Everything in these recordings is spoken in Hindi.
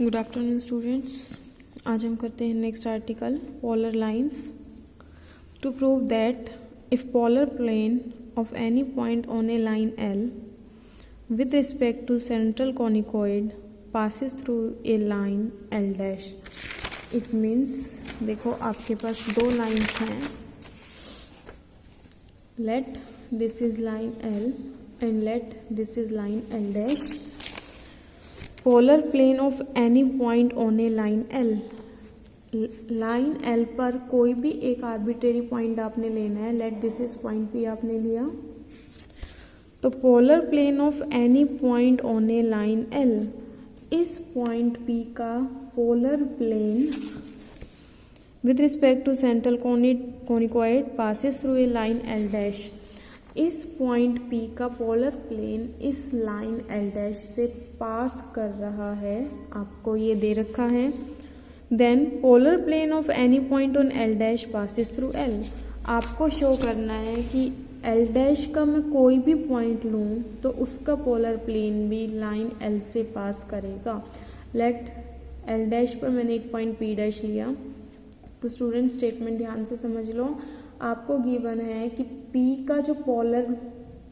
Good afternoon students. आज हम करते हैं next article polar lines. To prove that if polar plane of any point on a line L with respect to central conicoid passes through a line L dash, it means देखो आपके पास दो लाइंस हैं। Let this is line L and let this is line L dash. Polar plane of any point on a line L, line L पर कोई भी एक आर्बिट्रेरी पॉइंट आपने लेना है। Let this is point P आपने लिया, तो polar plane of any point on a line L, इस पॉइंट पी का polar plane with respect to central conicoid passes through a line L dash. इस पॉइंट P का पोलर प्लेन इस लाइन L डैश से पास कर रहा है, आपको ये दे रखा है। Then polar plane of any point on L dash passes through L, आपको शो करना है कि L डैश का मैं कोई भी पॉइंट लूँ तो उसका पोलर प्लेन भी लाइन L से पास करेगा। लेट L डैश पर मैंने एक पॉइंट P डैश लिया, तो स्टूडेंट स्टेटमेंट ध्यान से समझ लो। आपको गिवन है कि P का जो पोलर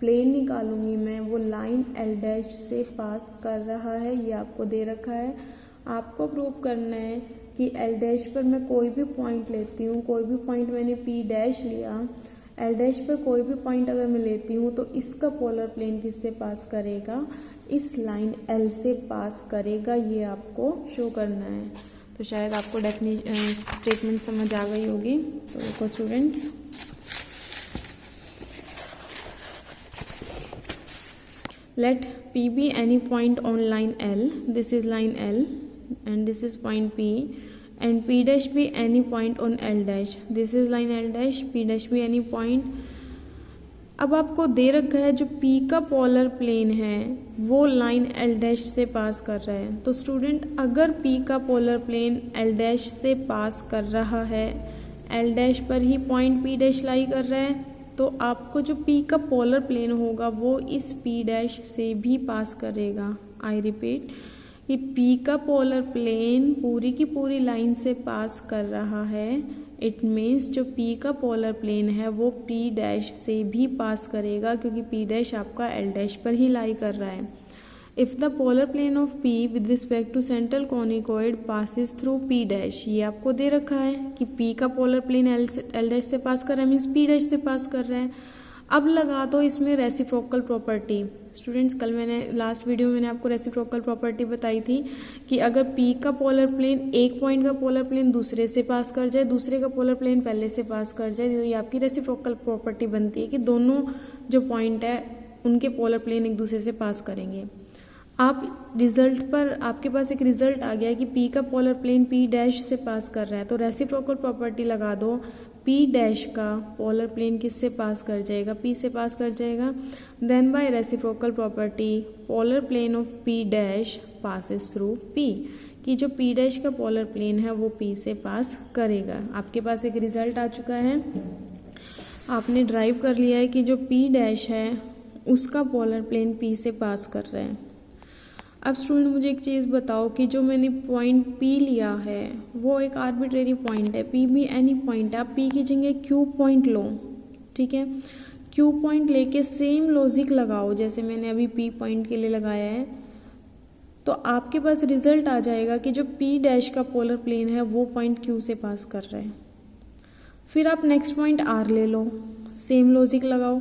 प्लेन निकालूंगी मैं वो लाइन L डैश से पास कर रहा है, ये आपको दे रखा है। आपको प्रूव करना है कि L डैश पर मैं कोई भी पॉइंट लेती हूँ, कोई भी पॉइंट मैंने P डैश लिया, L डैश पर कोई भी पॉइंट अगर मैं लेती हूँ तो इसका पोलर प्लेन किससे पास करेगा, इस लाइन L से पास करेगा, ये आपको शो करना है। तो शायद आपको स्टेटमेंट समझ आ गई होगी। तो देखो students, let P be any point on line L, this is line L and this is point P, and P dash be any point on L dash, this is line L dash, P dash be any point। अब आपको दे रखा है जो P का पोलर प्लेन है वो लाइन L डैश से पास कर रहा है। तो स्टूडेंट अगर P का पोलर प्लेन L डैश से पास कर रहा है, L डैश पर ही पॉइंट P डैश लाई कर रहा है, तो आपको जो P का पोलर प्लेन होगा वो इस P डैश से भी पास करेगा। आई रिपीट, कि P का पोलर प्लेन पूरी की पूरी लाइन से पास कर रहा है, इट मीन्स जो P का पोलर प्लेन है वो P डैश से भी पास करेगा, क्योंकि P डैश आपका L डैश पर ही लाई कर रहा है। If the polar plane of P with respect to central conicoid passes through P dash, ये आपको दे रखा है कि P का पोलर प्लेन L डैश से पास कर रहा है, मीन्स P डैश से पास कर रहा है। अब लगा दो इसमें रेसिप्रोकल प्रॉपर्टी। स्टूडेंट्स कल मैंने लास्ट वीडियो में मैंने आपको रेसिप्रोकल प्रॉपर्टी बताई थी कि अगर P का पोलर प्लेन एक पॉइंट का पोलर प्लेन दूसरे से पास कर जाए, दूसरे का पोलर प्लेन पहले से पास कर जाए, तो ये आपकी रेसिप्रोकल प्रॉपर्टी बनती है कि दोनों जो पॉइंट है उनके पोलर प्लेन एक दूसरे से पास करेंगे। आप रिजल्ट पर आपके पास एक रिजल्ट आ गया कि P का पोलर प्लेन P डैश से पास कर रहा है, तो रेसिप्रोकल प्रॉपर्टी लगा दो। P डैश का पोलर प्लेन किससे पास कर जाएगा, P से पास कर जाएगा। Then by reciprocal property polar plane of P dash passes through P, कि जो P डैश का पोलर प्लेन है वो P से पास करेगा। आपके पास एक रिजल्ट आ चुका है, आपने ड्राइव कर लिया है कि जो P डैश है उसका पोलर प्लेन P से पास कर रहा है। अब स्टूडेंट मुझे एक चीज़ बताओ कि जो मैंने पॉइंट P लिया है वो एक आर्बिट्रेरी पॉइंट है, P भी एनी पॉइंट है। आप P की जगह Q पॉइंट लो, ठीक है। Q पॉइंट लेके सेम लॉजिक लगाओ जैसे मैंने अभी P पॉइंट के लिए लगाया है, तो आपके पास रिजल्ट आ जाएगा कि जो P डैश का पोलर प्लेन है वो पॉइंट Q से पास कर रहा है। फिर आप नेक्स्ट पॉइंट R ले लो, सेम लॉजिक लगाओ,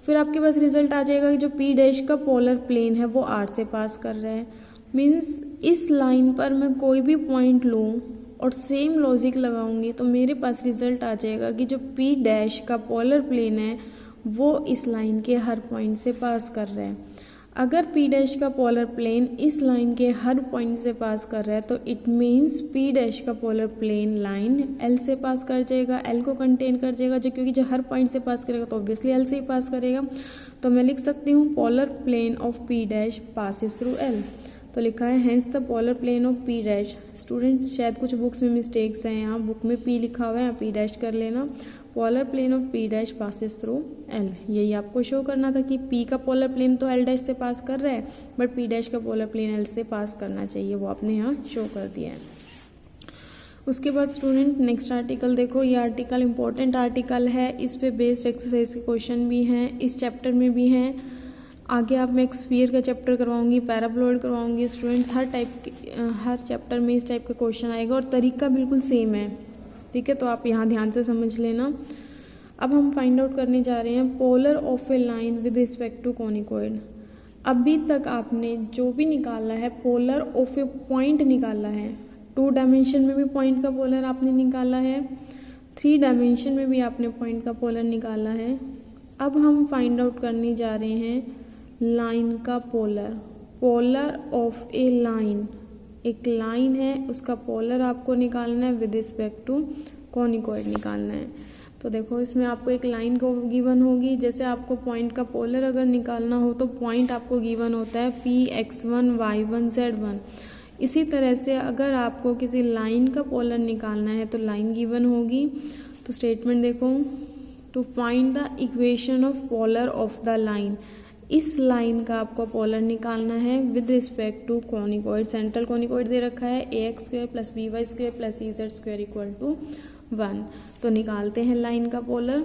फिर आपके पास रिजल्ट आ जाएगा कि जो P डैश का पोलर प्लेन है वो R से पास कर रहा है। मीन्स इस लाइन पर मैं कोई भी पॉइंट लूँ और सेम लॉजिक लगाऊंगी तो मेरे पास रिजल्ट आ जाएगा कि जो P डैश का पोलर प्लेन है वो इस लाइन के हर पॉइंट से पास कर रहा है। अगर P डैश का पोलर प्लेन इस लाइन के हर पॉइंट से पास कर रहा है तो इट मीन्स P डैश का पोलर प्लेन लाइन L से पास कर जाएगा, L को कंटेन कर जाएगा, जो क्योंकि जो हर पॉइंट से पास करेगा तो ऑब्वियसली L से ही पास करेगा। तो मैं लिख सकती हूँ polar plane of P dash passes through L। तो लिखा है hence the polar plane of P dash. Student शायद कुछ बुक्स में मिस्टेक्स हैं, यहाँ बुक में P लिखा हुआ है, यहाँ P डैश कर लेना। Polar plane of P dash passes through L. यही आपको शो करना था कि पी का पोलर प्लेन तो एल डैश से पास कर रहा है, बट पी डैश का पोलर प्लेन एल से पास करना चाहिए, वो आपने यहाँ शो कर दिया है। उसके बाद स्टूडेंट नेक्स्ट आर्टिकल देखो, ये आर्टिकल इंपॉर्टेंट आर्टिकल है, इस पे बेस्ड एक्सरसाइज के क्वेश्चन भी हैं, इस चैप्टर में भी हैं। आगे आप मैं एक स्फीयर का चैप्टर करवाऊंगी, पैराबोलॉइड करवाऊंगी। स्टूडेंट्स हर चैप्टर में इस टाइप का क्वेश्चन आएगा और तरीका बिल्कुल सेम है, ठीक है, तो आप यहाँ ध्यान से समझ लेना। अब हम फाइंड आउट करने जा रहे हैं polar of a line with respect to conicoid. अभी तक आपने जो भी निकाला है पोलर ऑफ ए पॉइंट निकाला है, 2 डायमेंशन में भी पॉइंट का पोलर आपने निकाला है, 3 डायमेंशन में भी आपने पॉइंट का पोलर निकाला है। अब हम फाइंड आउट करने जा रहे हैं लाइन का polar. Polar of a line, एक लाइन है उसका पोलर आपको निकालना है विद रिस्पेक्ट टू कॉनिकॉइड निकालना है। तो देखो इसमें आपको एक लाइन को गिवन होगी, जैसे आपको पॉइंट का पोलर अगर निकालना हो तो पॉइंट आपको गिवन होता है पी x1 y1 z1। इसी तरह से अगर आपको किसी लाइन का पोलर निकालना है तो लाइन गिवन होगी। तो स्टेटमेंट देखो, to find the equation of polar of the line, इस लाइन का आपको पोलर निकालना है with respect to conicoid. Central conicoid दे रखा है ax² + by² + ez² = 1। तो निकालते हैं लाइन का पोलर।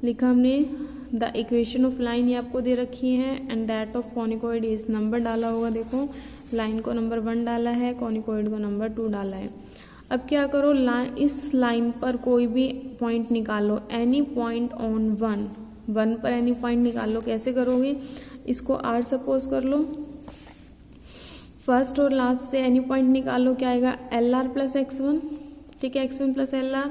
लिखा हमने द इक्वेशन ऑफ लाइन, ये आपको दे रखी है, and that of conicoid is, number डाला होगा, देखो लाइन को नंबर 1 डाला है, कॉनिकॉइड को नंबर 2 डाला है। अब क्या करो, इस लाइन पर कोई भी पॉइंट निकालो, एनी पॉइंट ऑन 1 पर एनी पॉइंट निकाल लो। कैसे करोगे, इसको r सपोज कर लो, फर्स्ट और लास्ट से एनी पॉइंट निकालो, क्या आएगा LR + x1, ठीक है, x1 + LR।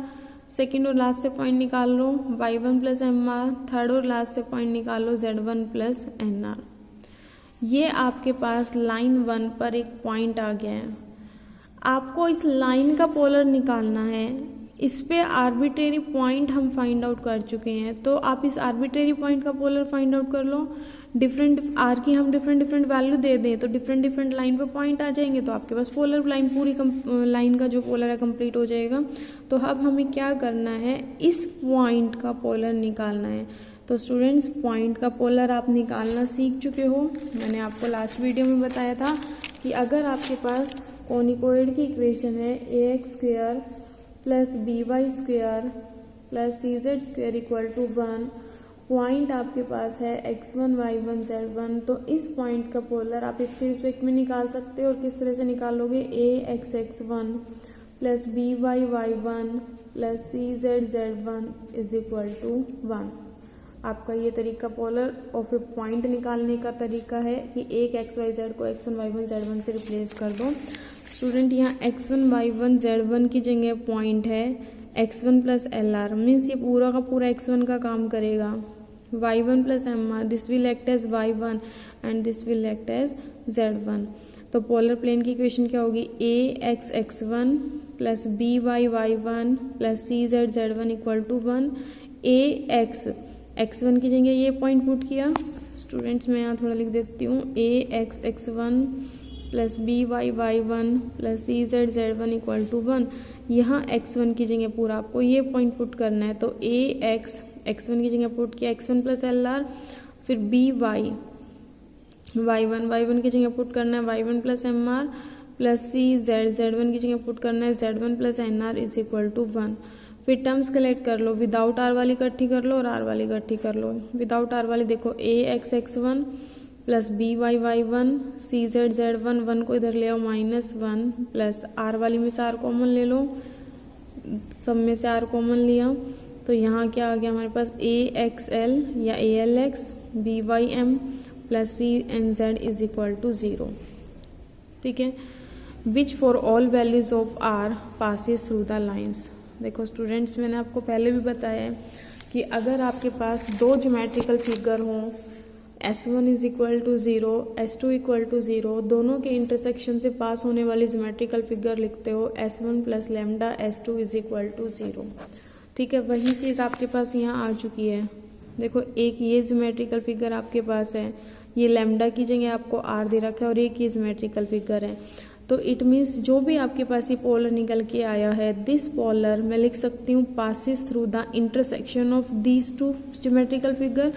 सेकेंड और लास्ट से पॉइंट निकाल लो y1 + MR। थर्ड और लास्ट से पॉइंट निकाल लो z1 + NR। ये आपके पास लाइन 1 पर एक पॉइंट आ गया है। आपको इस लाइन का पोलर निकालना है। इस पे आर्बिट्रेरी पॉइंट हम फाइंड आउट कर चुके हैं, तो आप इस आर्बिट्रेरी पॉइंट का पोलर फाइंड आउट कर लो। डिफरेंट आर की हम डिफरेंट वैल्यू दे दें तो डिफरेंट लाइन पे पॉइंट आ जाएंगे, तो आपके पास पोलर लाइन पूरी लाइन का जो पोलर है कंप्लीट हो जाएगा। तो अब हमें क्या करना है, इस पॉइंट का पोलर निकालना है। तो स्टूडेंट्स पॉइंट का पोलर आप निकालना सीख चुके हो। मैंने आपको लास्ट वीडियो में बताया था कि अगर आपके पास कॉनिकॉइड की इक्वेशन है ax² + by² + cz² = 1, पॉइंट आपके पास है x1 y1 z1, तो इस पॉइंट का पोलर आप इसके रिस्पेक्ट में निकाल सकते हो। और किस तरह से निकालोगे, ax(x1) + by(y1) + cz(z1) = 1। आपका ये तरीका पोलर ऑफ ए पॉइंट निकालने का तरीका है कि एक xyz को x1 y1 z1 से रिप्लेस कर दो। स्टूडेंट यहाँ x1 y1 z1 की जगह पॉइंट है x1 + LR, मीन्स ये पूरा का पूरा x1 का काम करेगा। y1 + MR, this will act as y1 and this will act as z1। तो पोलर प्लेन की इक्वेशन क्या होगी, ax(x1) + by(y1) + cz(z1) = 1। x1 की जगह ये पॉइंट पुट किया। स्टूडेंट्स मैं यहाँ थोड़ा लिख देती हूँ, ax(x1) + by(y1) + cz(z1) = 1। यहाँ x1 की जगह पूरा आपको ये पॉइंट पुट करना है। तो x1 की जगह पुट किया x1 + LR, फिर y1 की जगह पुट करना है y1 + MR + cz(z1) की जगह पुट करना है z1 + NR = 1। फिर टर्म्स कलेक्ट कर लो, विदाउट r वाली इकट्ठी कर लो और r वाली इकट्ठी कर लो। विदाउट r वाली देखो ax(x1) + by(y1) cz(z1), 1 को इधर ले आओ -1 + r वाली में से r कॉमन ले लो, सब में से r कॉमन लिया तो यहाँ क्या आ गया हमारे पास, axl या alx bym + cnz = 0, ठीक है। Which for all values of r passes through the lines. देखो स्टूडेंट्स मैंने आपको पहले भी बताया है कि अगर आपके पास दो ज्योमेट्रिकल फिगर हों, S1 = 0, S2 = 0, दोनों के इंटरसेक्शन से पास होने वाली ज्योमेट्रिकल फिगर लिखते हो S1 + लैम्डा S2 = 0, ठीक है। वही चीज़ आपके पास यहाँ आ चुकी है। देखो एक ये ज्योमेट्रिकल फिगर आपके पास है, ये लैम्डा की जगह आपको r दे रखा है और एक ये ज्योमेट्रिकल फिगर है। तो इट मीन्स जो भी आपके पास ये पोलर निकल के आया है, दिस पोलर मैं लिख सकती हूँ passes through the intersection of these two geometrical figure.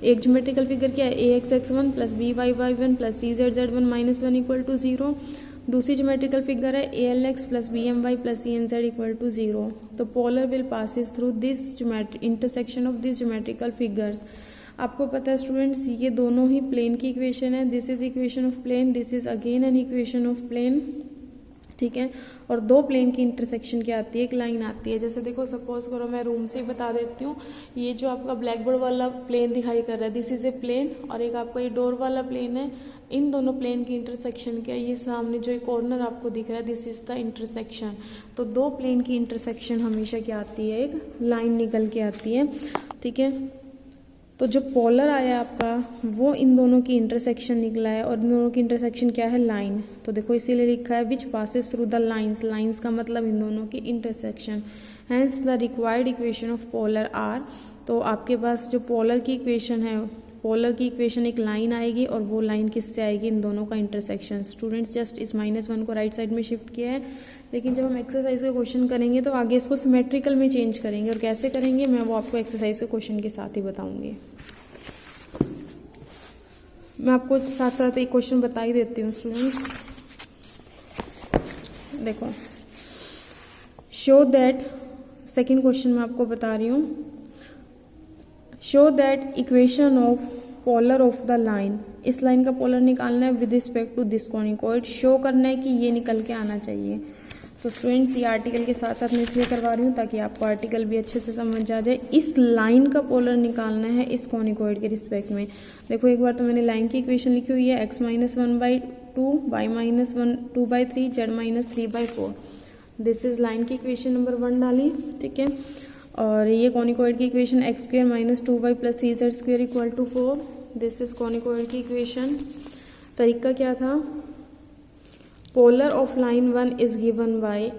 एक ज्योमेट्रिकल फिगर क्या है, ax(x1) plus by(y1) plus cz(z1) minus 1 equal to 0। दूसरी ज्योमेट्रिकल फिगर है alx plus bmy plus cnz equal to 0। तो polar will passes through this intersection of this geometrical figures. आपको पता है स्टूडेंट्स, ये दोनों ही प्लेन की इक्वेशन है। This is equation of plane, this is again an equation of plane, ठीक है। और दो प्लेन की इंटरसेक्शन क्या आती है, एक लाइन आती है। जैसे देखो, सपोज करो मैं रूम से ही बता देती हूँ, ये जो आपका ब्लैक बोर्ड वाला प्लेन दिखाई कर रहा है, दिस इज ए प्लेन, और एक आपका ये डोर वाला प्लेन है। इन दोनों प्लेन की इंटरसेक्शन क्या है, ये सामने जो एक कॉर्नर आपको दिख रहा है, दिस इज द इंटरसेक्शन। तो दो प्लेन की इंटरसेक्शन हमेशा क्या आती है, एक लाइन निकल के आती है, ठीक है। तो जो पोलर आया आपका वो इन दोनों की इंटरसेक्शन निकला है, और इन दोनों की इंटरसेक्शन क्या है, लाइन। तो देखो इसीलिए लिखा है which passes through the lines, lines का मतलब इन दोनों की intersection. Hence the required equation of polar are. तो आपके पास जो पोलर की इक्वेशन है, पोलर की इक्वेशन एक लाइन आएगी, और वो लाइन किससे आएगी, इन दोनों का इंटरसेक्शन। स्टूडेंट्स जस्ट इस -1 को राइट साइड में शिफ्ट किया है, लेकिन जब हम एक्सरसाइज का क्वेश्चन करेंगे तो आगे इसको सिमेट्रिकल में चेंज करेंगे, और कैसे करेंगे मैं वो आपको एक्सरसाइज के क्वेश्चन के साथ ही बताऊंगी। मैं आपको साथ साथ एक क्वेश्चन बता ही देती हूँ स्टूडेंट्स। देखो, शो दैट, सेकेंड क्वेश्चन मैं आपको बता रही हूँ, show that equation of polar of the line, इस लाइन का पोलर निकालना है with respect to this conicoid. Show करना है कि ये निकल के आना चाहिए। तो स्टूडेंट्स ये आर्टिकल के साथ साथ मैं इसलिए करवा रही हूँ ताकि आपको आर्टिकल भी अच्छे से समझ आ जाए। इस लाइन का पोलर निकालना है इस कोनिकॉइड के रिस्पेक्ट में। देखो एक बार तो मैंने लाइन की इक्वेशन लिखी हुई है, x-1/2 y-2/3 z-3/4। This is line की इक्वेशन नंबर 1 डाली, ठीक है। और ये कोनिकॉइड की equation x² - 2y + 3z² equal to 4। This is conicoid की इक्वेशन। तरीका क्या था, polar of line 1 is given by,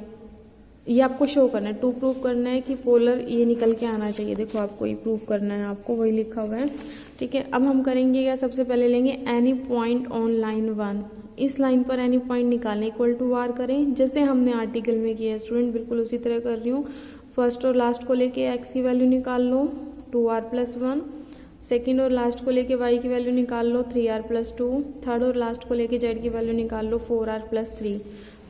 ये आपको शो करना है, टू प्रूव करना है कि पोलर ये निकल के आना चाहिए। देखो आपको ये प्रूव करना है, आपको वही लिखा हुआ है, ठीक है। अब हम करेंगे क्या, सबसे पहले लेंगे एनी पॉइंट ऑन लाइन 1। इस लाइन पर एनी पॉइंट निकालने इक्वल टू आर करें, जैसे हमने आर्टिकल में किया है स्टूडेंट, बिल्कुल उसी तरह कर रही हूँ। फर्स्ट और लास्ट को लेके एक्स की वैल्यू निकाल लो 2r+1, सेकेंड और लास्ट को लेके y की वैल्यू निकाल लो 3r+2, थर्ड और लास्ट को लेके z की वैल्यू निकाल लो 4r+3।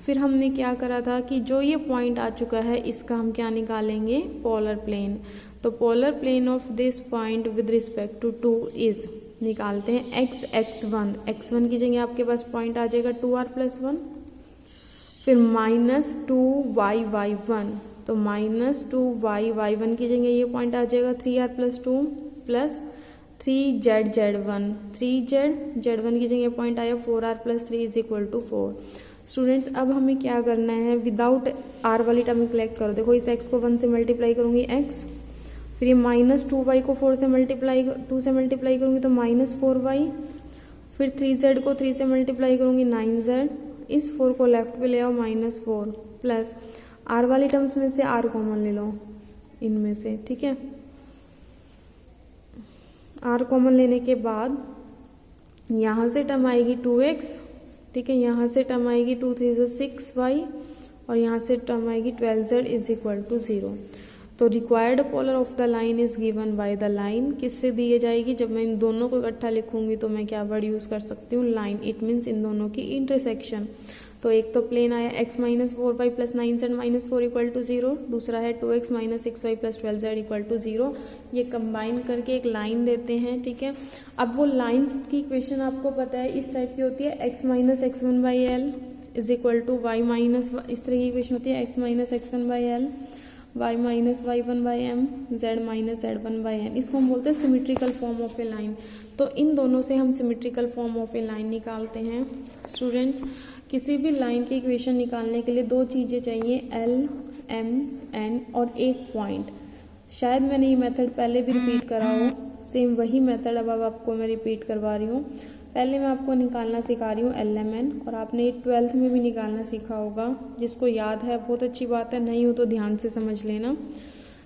फिर हमने क्या करा था कि जो ये पॉइंट आ चुका है इसका हम क्या निकालेंगे, पोलर प्लेन। तो polar plane of this point with respect to 2 is, निकालते हैं x(x1). x1 की जगह आपके पास पॉइंट आ जाएगा 2r+1, फिर -2y(y1), तो -2y(y1) की जगह ये पॉइंट आ जाएगा 3r+2 प्लस 3z(z1), 3z(z1) की जगह पॉइंट आया 4r+3 is equal to 4। Students अब हमें क्या करना है, विदाउट r वाली टर्म कलेक्ट करो। देखो इस x को 1 से मल्टीप्लाई करूंगी x, फिर ये -2y को 2 से मल्टीप्लाई करूंगी तो -4y, फिर 3z को 3 से मल्टीप्लाई करूंगी 9z, इस 4 को लेफ्ट पे ले आओ -4, प्लस r वाली टर्म्स में से r कॉमन ले लो इनमें से, ठीक है। r कॉमन लेने के बाद यहाँ से टर्म आएगी 2x, ठीक है, यहाँ से टर्म आएगी 2 3 6y, और यहाँ से टर्म आएगी 12z इज इक्वल टू 0। तो required polar of the line is given by the line, किससे दी जाएगी, जब मैं इन दोनों को इकट्ठा लिखूंगी तो मैं क्या वर्ड यूज़ कर सकती हूँ, लाइन। इट मीन्स इन दोनों की इंटरसेक्शन। तो एक तो प्लेन आया x - 4y + 9z - 4 equal to 0, दूसरा है 2x - 6y + 12z equal to 0। ये कंबाइन करके एक लाइन देते हैं, ठीक है। अब वो लाइंस की इक्वेशन आपको पता है इस टाइप की होती है, x - x1/l is equal to y minus, इस तरह की इक्वेशन होती है x - x1/l, y - y1/m, z - z1/n। इसको हम बोलते हैं symmetrical form of a line. तो इन दोनों से हम symmetrical form of a line निकालते हैं। स्टूडेंट्स किसी भी लाइन की इक्वेशन निकालने के लिए दो चीज़ें चाहिए, L, M, N और एक पॉइंट। शायद मैंने ये मेथड पहले भी रिपीट करा हो, सेम वही मेथड अब आपको मैं रिपीट करवा रही हूँ। पहले मैं आपको निकालना सिखा रही हूँ LMN, और आपने 12th में भी निकालना सीखा होगा। जिसको याद है बहुत अच्छी बात है, नहीं हो तो ध्यान से समझ लेना।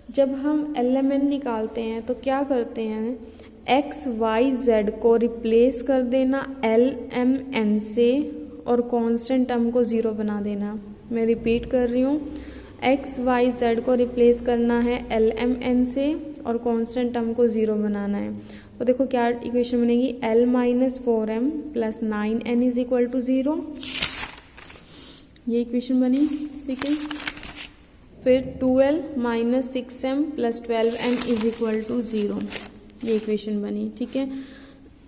जब हम LMN निकालते हैं तो क्या करते हैं, x, y, z को रिप्लेस कर देना LMN से, और कांस्टेंट टर्म को 0 बना देना। मैं रिपीट कर रही हूँ, एक्स वाई जेड को रिप्लेस करना है एल एम एन से और कांस्टेंट टर्म को 0 बनाना है। तो देखो क्या इक्वेशन बनेगी, L minus 4m plus 9n is equal to 0, ये इक्वेशन बनी। ठीक है, फिर 2l minus 6m plus 12n is equal to 0, ये इक्वेशन बनी। ठीक है,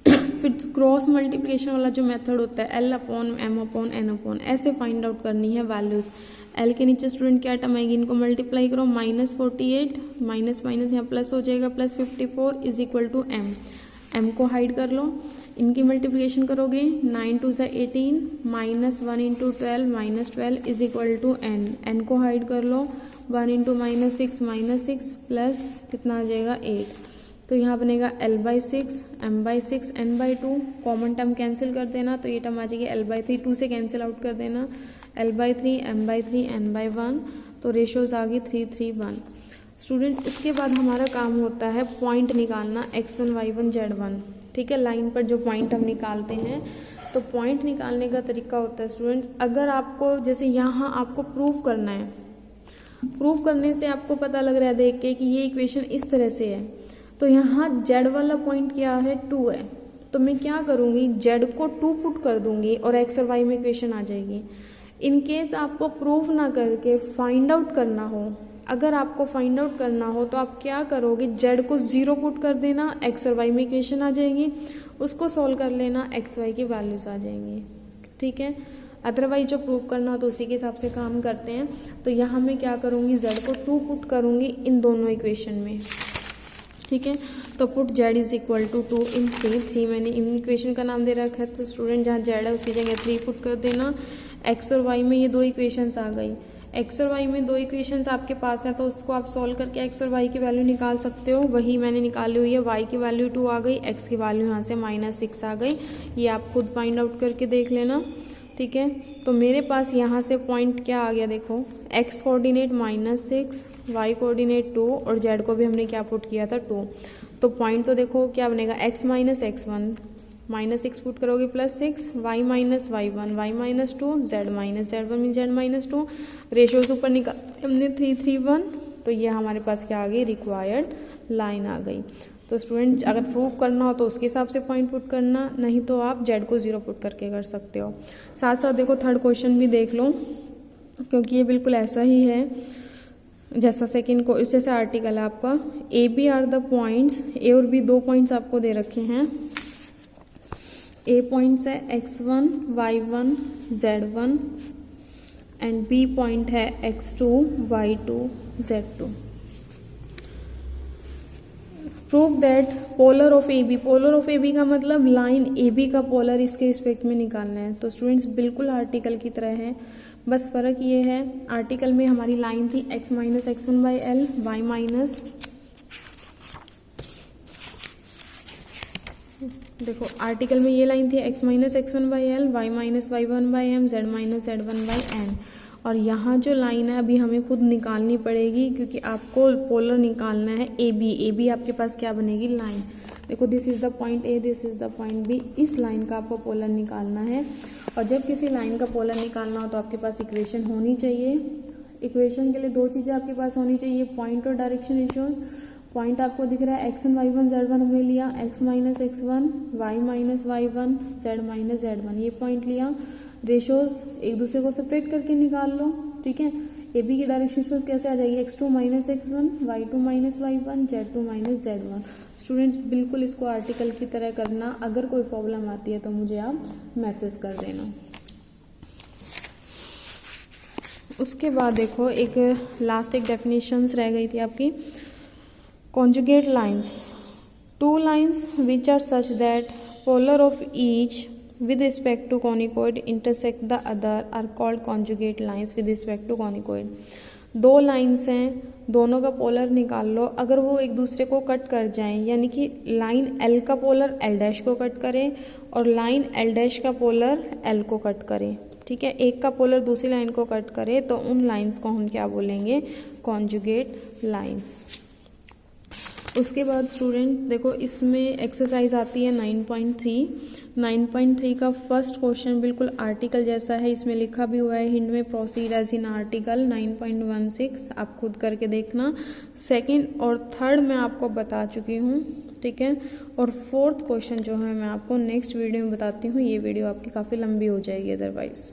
फिर क्रॉस मल्टीप्लिकेशन वाला जो मेथड होता है, L upon M upon N upon, ऐसे फाइंड आउट करनी है वैल्यूज़। एल के नीचे स्टूडेंट क्या टर्म आएगी, इनको मल्टीप्लाई करो, माइनस 48 माइनस माइनस यहाँ प्लस हो जाएगा, plus 54 is equal to M. M को हाइड कर लो, इनकी मल्टीप्लिकेशन करोगे, 9 2 सा 18 minus 1 into 12 minus 12 is equal to N. N को हाइड कर लो, 1 इंटू माइनस 6 प्लस कितना आ जाएगा 8। तो यहाँ बनेगा l/6 m/6 n/2, common term cancel कर देना, तो ये टर्म आ जाएगी l/3, 2 से कैंसिल आउट कर देना, l/3 m/3 n/1, तो रेशोज आ गई 3 3 1। स्टूडेंट इसके बाद हमारा काम होता है पॉइंट निकालना x1 y1 z1। ठीक है, लाइन पर जो पॉइंट हम निकालते हैं, तो पॉइंट निकालने का तरीका होता है स्टूडेंट्स, अगर आपको जैसे यहाँ आपको प्रूव करना है, प्रूव करने से आपको पता लग रहा है देख के कि ये इक्वेशन इस तरह से है, तो यहाँ z वाला पॉइंट क्या है, 2 है, तो मैं क्या करूँगी, z को 2 पुट कर दूंगी और x और y में इक्वेशन आ जाएगी। इन केस आपको प्रूव ना करके फाइंड आउट करना हो, अगर आपको फाइंड आउट करना हो तो आप क्या करोगे, z को 0 पुट कर देना, x और y में इक्वेशन आ जाएगी, उसको सॉल्व कर लेना, x y की वैल्यूज आ जाएंगी। ठीक है, अदरवाइज जो प्रूव करना हो तो उसी के हिसाब से काम करते हैं। तो यहाँ मैं क्या करूँगी, z को 2 पुट करूँगी इन दोनों इक्वेशन में। ठीक है, तो put z is equal to 2 in 3 मैंने इन इक्वेशन का नाम दे रखा है, तो स्टूडेंट जहाँ z है उसकी जगह 3 पुट कर देना। x और y में ये 2 इक्वेशंस आ गई, x और y में 2 इक्वेशंस आपके पास हैं, तो उसको आप सॉल्व करके x और y की वैल्यू निकाल सकते हो, वही मैंने निकाली हुई है। y की वैल्यू 2 आ गई, x की वैल्यू यहाँ से -6 आ गई, ये आप खुद फाइंड आउट करके देख लेना। ठीक है, तो मेरे पास यहाँ से पॉइंट क्या आ गया, देखो x कोऑर्डिनेट -6, y कोऑर्डिनेट 2 और z को भी हमने क्या पुट किया था 2, तो पॉइंट तो देखो क्या बनेगा, x माइनस x1 -6 पुट करोगे +6, y minus y1 y minus 2, z minus z1 mean z minus 2, ratios ऊपर निकाल हमने 3 3 1, तो ये हमारे पास क्या आ गई, रिक्वायर्ड लाइन आ गई। तो स्टूडेंट अगर प्रूव करना हो तो उसके हिसाब से पॉइंट पुट करना, नहीं तो आप z को 0 पुट करके कर सकते हो। साथ साथ देखो थर्ड क्वेश्चन भी देख लो, क्योंकि ये बिल्कुल ऐसा ही है जैसा सेकंड को, जैसे आर्टिकल है आपका। A B are the points, A और बी 2 पॉइंट्स आपको दे रखे हैं। ए पॉइंट्स है x1 y1 z1 and B point है x2 y2 z2। Prove that polar of A B, polar of A B का मतलब लाइन ए बी का पोलर इसके रिस्पेक्ट में निकालना है। तो स्टूडेंट्स बिल्कुल आर्टिकल की तरह है, बस फ़र्क ये है, आर्टिकल में हमारी लाइन थी x minus x1 by L, y minus, देखो आर्टिकल में ये लाइन थी x minus x1 by L, y minus y1 by M, z minus z1 by N, और यहाँ जो लाइन है अभी हमें खुद निकालनी पड़ेगी, क्योंकि आपको पोलर निकालना है ए बी आपके पास क्या बनेगी, लाइन। देखो this is the point A, this is the point B, इस लाइन का आपको पोलर निकालना है। और जब किसी लाइन का पोलर निकालना हो तो आपके पास इक्वेशन होनी चाहिए। इक्वेशन के लिए 2 चीज़ें आपके पास होनी चाहिए, पॉइंट और डायरेक्शन रेशियोज। पॉइंट आपको दिख रहा है x1 y1 z1 हमने लिया, x minus x1 y minus y1 z minus z1, ये पॉइंट लिया। रेशोज एक दूसरे को सेपरेट करके निकाल लो। ठीक है, ए बी की डायरेक्शन रेशोज कैसे आ जाएगी, x2 minus x1 y2 minus y1 z2 minus z1। Students बिल्कुल इसको आर्टिकल की तरह करना, अगर कोई प्रॉब्लम आती है तो मुझे आप मैसेज कर देना। उसके बाद देखो एक लास्ट एक डेफिनेशंस रह गई थी आपकी, conjugate lines, 2 lines which are such that polar of each with respect to conicoid intersect the other are called conjugate lines with respect to conicoid। 2 lines हैं, दोनों का पोलर निकाल लो, अगर वो एक दूसरे को कट कर जाएं, यानी कि लाइन L का पोलर L डैश को कट करे और लाइन L डैश का पोलर L को कट करे। ठीक है, एक का पोलर दूसरी लाइन को कट करे तो उन लाइन्स को हम क्या बोलेंगे, कॉन्जुगेट लाइन्स। उसके बाद स्टूडेंट देखो इसमें एक्सरसाइज आती है 9.3, 9.3 का फर्स्ट क्वेश्चन बिल्कुल आर्टिकल जैसा है, इसमें लिखा भी हुआ है हिंट में प्रोसीड एज इन आर्टिकल। 9.16 आप खुद करके देखना। सेकंड और थर्ड मैं आपको बता चुकी हूँ, ठीक है। और फोर्थ क्वेश्चन जो है मैं आपको नेक्स्ट वीडियो में बताती हूँ, ये वीडियो आपकी काफ़ी लंबी हो जाएगी अदरवाइज।